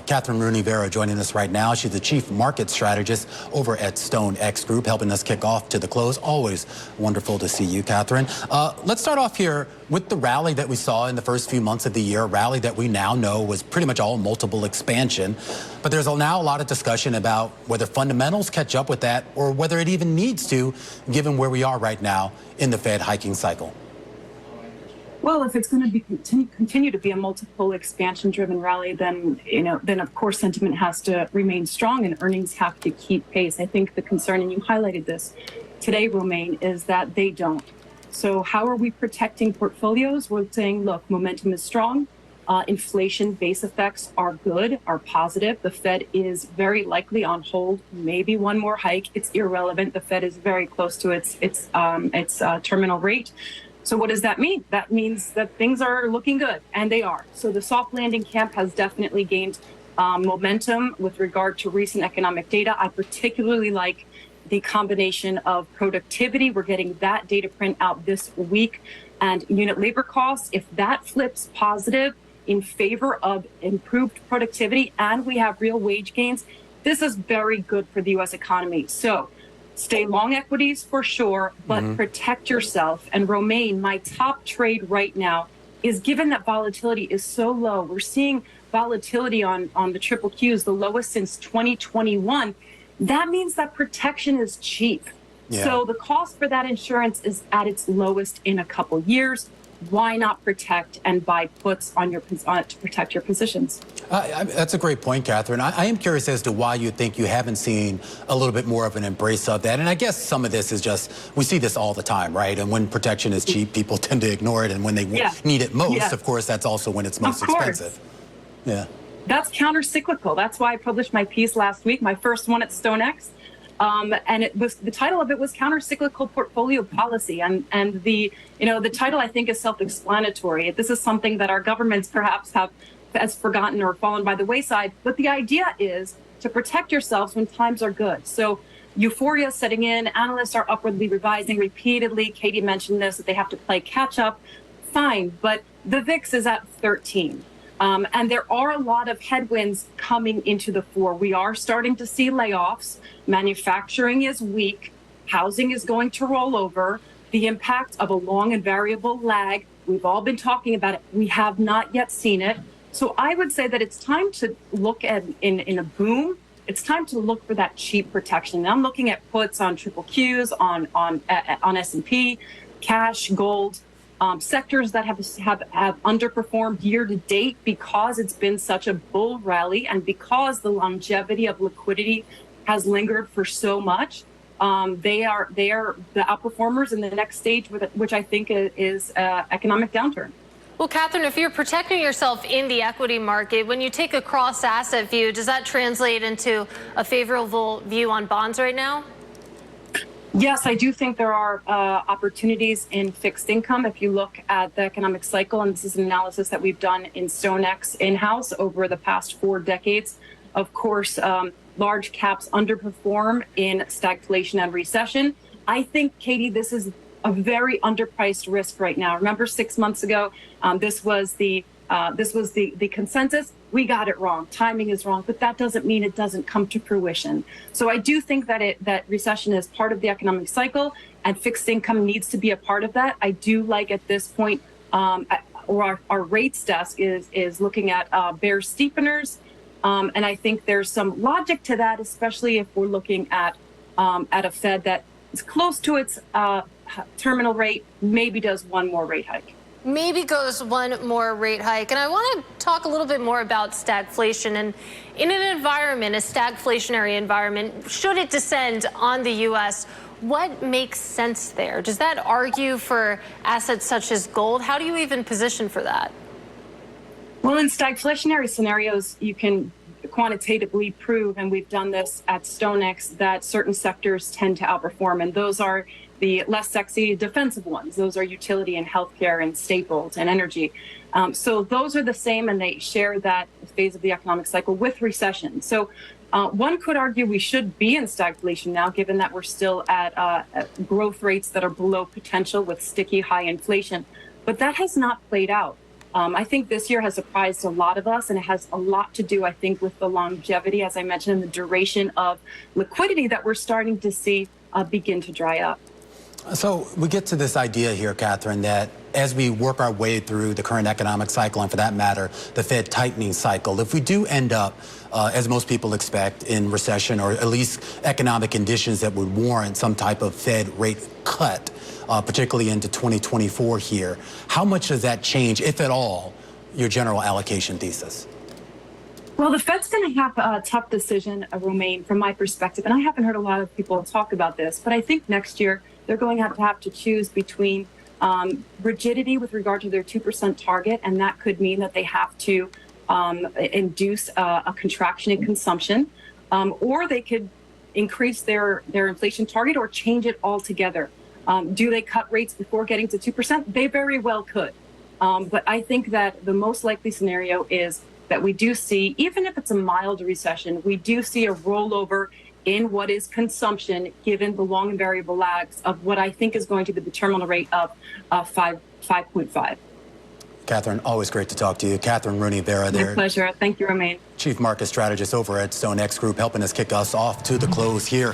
Kathryn Rooney Vera joining us right now. She's the Chief Market Strategist over at StoneX Group, helping us kick off to the close. Always wonderful to see you, Kathryn. Let's start off here with the rally that we saw in the first few months of the year, a rally that we now know was pretty much all multiple expansion. But there's now a lot of discussion about whether fundamentals catch up with that or whether it even needs to, given where we are right now in the Fed hiking cycle. Well, if it's going to continue to be a multiple expansion-driven rally, then of course sentiment has to remain strong and earnings have to keep pace. I think the concern, and you highlighted this today, Romaine, is that they don't. So how are we protecting portfolios? We're saying, look, momentum is strong. Inflation base effects are good, are positive. The Fed is very likely on hold, maybe one more hike. It's irrelevant. The Fed is very close to its terminal rate. So what does that mean? That means that things are looking good, and they are. So the soft landing camp has definitely gained momentum with regard to recent economic data. I particularly like the combination of productivity. We're getting that data print out this week, and unit labor costs. If that flips positive in favor of improved productivity and we have real wage gains, this is very good for the U.S. economy. So stay long equities for sure, but protect yourself. And Romaine, my top trade right now is, given that volatility is so low, we're seeing volatility on the triple Qs, the lowest since 2021. That means that protection is cheap. Yeah. So the cost for that insurance is at its lowest in a couple years. Why not protect and buy puts on your to protect your positions? That's a great point, Kathryn. I am curious as to why you think you haven't seen a little bit more of an embrace of that. And I guess some of this is just, we see this all the time, right? And when protection is cheap, people tend to ignore it. And when they need it most, of course, that's also when it's most expensive. Yeah. That's counter-cyclical. That's why I published my piece last week, my first one at StoneX. And it was, the title of it was Counter-Cyclical Portfolio Policy. And the title, I think, is self-explanatory. This is something that our governments perhaps has forgotten or fallen by the wayside. But the idea is to protect yourselves when times are good. So euphoria is setting in. Analysts are upwardly revising repeatedly. Katie mentioned this, that they have to play catch up. Fine. But the VIX is at 13. And there are a lot of headwinds coming into the fore. We are starting to see layoffs. Manufacturing is weak. Housing is going to roll over. The impact of a long and variable lag, we've all been talking about it. We have not yet seen it. So I would say that it's time to look at, in a boom, it's time to look for that cheap protection. And I'm looking at puts on triple Qs, on S&P, cash, gold. Sectors that have underperformed year to date because it's been such a bull rally and because the longevity of liquidity has lingered for so much. They are the outperformers in the next stage, which I think is economic downturn. Well, Kathryn, if you're protecting yourself in the equity market, when you take a cross-asset view, does that translate into a favorable view on bonds right now? Yes, I do think there are opportunities in fixed income. If you look at the economic cycle, and this is an analysis that we've done in StoneX in-house over the past 4 decades, of course, large caps underperform in stagflation and recession. I think, Katie, this is a very underpriced risk right now. Remember 6 months ago, this was the consensus. We got it wrong. Timing is wrong, but that doesn't mean it doesn't come to fruition. So I do think that recession is part of the economic cycle, and fixed income needs to be a part of that. I do like at this point, or our rates desk is looking at bear steepeners, and I think there's some logic to that, especially if we're looking at a Fed that is close to its terminal rate, maybe does one more rate hike. Maybe goes one more rate hike. And I want to talk a little bit more about stagflation. And in an environment, a stagflationary environment, should it descend on the U.S., what makes sense there? Does that argue for assets such as gold? How do you even position for that? Well, in stagflationary scenarios, you can quantitatively prove, and we've done this at StoneX, that certain sectors tend to outperform, and those are the less sexy defensive ones. Those are utility and healthcare and staples and energy. So those are the same, and they share that phase of the economic cycle with recession. So one could argue we should be in stagflation now, given that we're still at growth rates that are below potential with sticky high inflation. But that has not played out. I think this year has surprised a lot of us, and it has a lot to do, I think, with the longevity, as I mentioned, and the duration of liquidity that we're starting to see begin to dry up. So we get to this idea here, Kathryn, that as we work our way through the current economic cycle, and for that matter, the Fed tightening cycle, if we do end up, as most people expect, in recession, or at least economic conditions that would warrant some type of Fed rate cut, particularly into 2024 here, how much does that change, if at all, your general allocation thesis? Well, the Fed's going to have a tough decision, Romaine, from my perspective, and I haven't heard a lot of people talk about this, but I think next year they're going to have to choose between rigidity with regard to their 2% target, and that could mean that they have to induce a contraction in consumption, or they could increase their inflation target or change it altogether. Do they cut rates before getting to 2%? They very well could. But I think that the most likely scenario is that we do see, even if it's a mild recession, we do see a rollover in what is consumption, given the long and variable lags of what I think is going to be the terminal rate of 5.5. Kathryn, always great to talk to you. Kathryn Rooney Vera there. My pleasure. Thank you, Romaine. Chief Market Strategist over at StoneX Group, helping us kick us off to the close here.